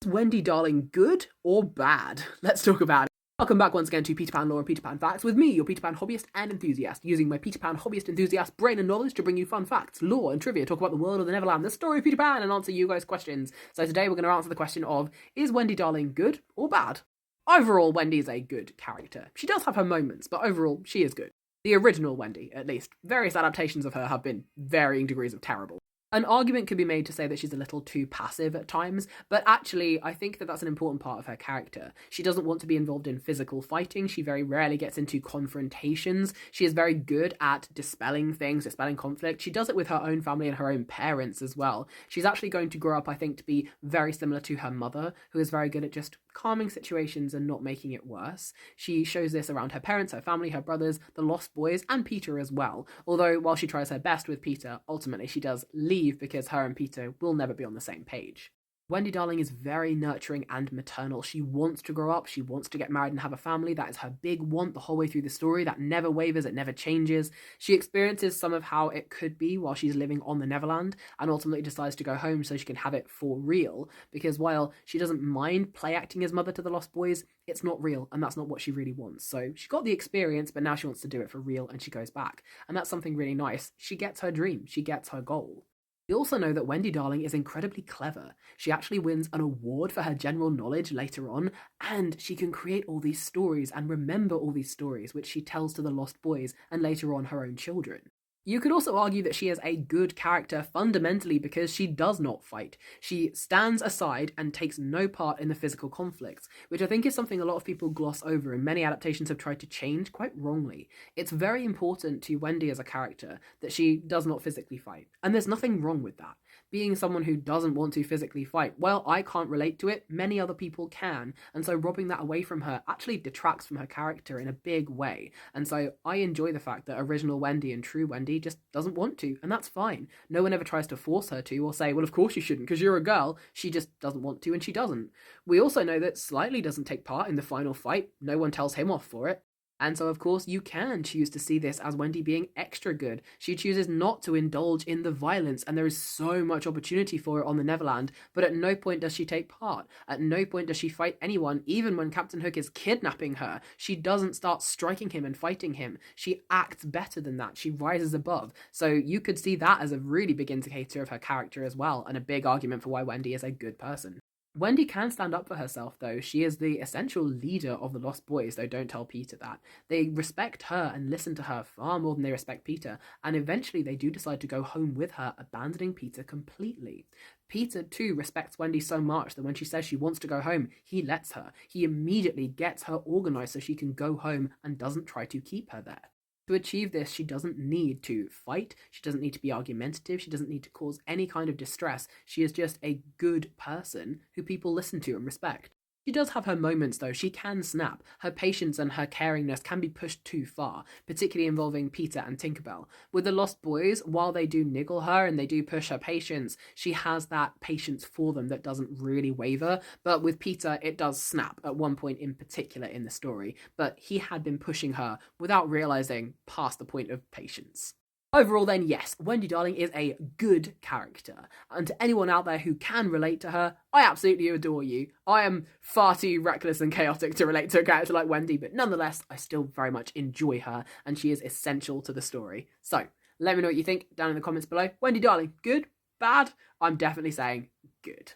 Wendy Darling good or bad? Let's talk about it. Welcome back once again to Peter Pan Lore and Peter Pan Facts with me, your Peter Pan hobbyist and enthusiast, using my Peter Pan hobbyist enthusiast brain and knowledge to bring you fun facts, lore and trivia, talk about the world of the Neverland, the story of Peter Pan, and answer you guys' questions. So today we're going to answer the question of, is Wendy Darling good or bad? Overall, Wendy is a good character. She does have her moments, but overall, she is good. The original Wendy, at least. Various adaptations of her have been varying degrees of terrible. An argument could be made to say that she's a little too passive at times, but actually I think that that's an important part of her character. She doesn't want to be involved in physical fighting, she very rarely gets into confrontations, she is very good at dispelling things, dispelling conflict. She does it with her own family and her own parents as well. She's actually going to grow up, I think, to be very similar to her mother, who is very good at just calming situations and not making it worse. She shows this around her parents, her family, her brothers, the Lost Boys, and Peter as well. Although, while she tries her best with Peter, ultimately she does leave because her and Peter will never be on the same page. Wendy Darling is very nurturing and maternal. She wants to grow up, she wants to get married and have a family. That is her big want the whole way through the story. That never wavers, it never changes. She experiences some of how it could be while she's living on the Neverland and ultimately decides to go home so she can have it for real, because while she doesn't mind play acting as mother to the Lost Boys, it's not real and that's not what she really wants. So she got the experience, but now she wants to do it for real and she goes back. And that's something really nice. She gets her dream, she gets her goal. We also know that Wendy Darling is incredibly clever. She actually wins an award for her general knowledge later on, and she can create all these stories and remember all these stories, which she tells to the Lost Boys and later on her own children. You could also argue that she is a good character fundamentally because she does not fight. She stands aside and takes no part in the physical conflicts, which I think is something a lot of people gloss over and many adaptations have tried to change quite wrongly. It's very important to Wendy as a character that she does not physically fight, and there's nothing wrong with that. Being someone who doesn't want to physically fight, well, I can't relate to it, many other people can, and so robbing that away from her actually detracts from her character in a big way. And so I enjoy the fact that original Wendy and true Wendy just doesn't want to, and that's fine. No one ever tries to force her to or say, well, of course you shouldn't because you're a girl. She just doesn't want to, and she doesn't. We also know that Slightly doesn't take part in the final fight. No one tells him off for it. And so, of course, you can choose to see this as Wendy being extra good. She chooses not to indulge in the violence, and there is so much opportunity for it on the Neverland, but at no point does she take part. At no point does she fight anyone, even when Captain Hook is kidnapping her. She doesn't start striking him and fighting him. She acts better than that. She rises above. So you could see that as a really big indicator of her character as well, and a big argument for why Wendy is a good person. Wendy can stand up for herself, though. She is the essential leader of the Lost Boys, though don't tell Peter that. They respect her and listen to her far more than they respect Peter, and eventually they do decide to go home with her, abandoning Peter completely. Peter, too, respects Wendy so much that when she says she wants to go home, he lets her. He immediately gets her organised so she can go home and doesn't try to keep her there. To achieve this, she doesn't need to fight, she doesn't need to be argumentative, she doesn't need to cause any kind of distress. She is just a good person who people listen to and respect. She does have her moments though, she can snap. Her patience and her caringness can be pushed too far, particularly involving Peter and Tinkerbell. With the Lost Boys, while they do niggle her and they do push her patience, she has that patience for them that doesn't really waver. But with Peter, it does snap at one point in particular in the story, but he had been pushing her without realising past the point of patience. Overall then, yes, Wendy Darling is a good character, and to anyone out there who can relate to her, I absolutely adore you. I am far too reckless and chaotic to relate to a character like Wendy, but nonetheless, I still very much enjoy her, and she is essential to the story. So, let me know what you think down in the comments below. Wendy Darling, good? Bad? I'm definitely saying good.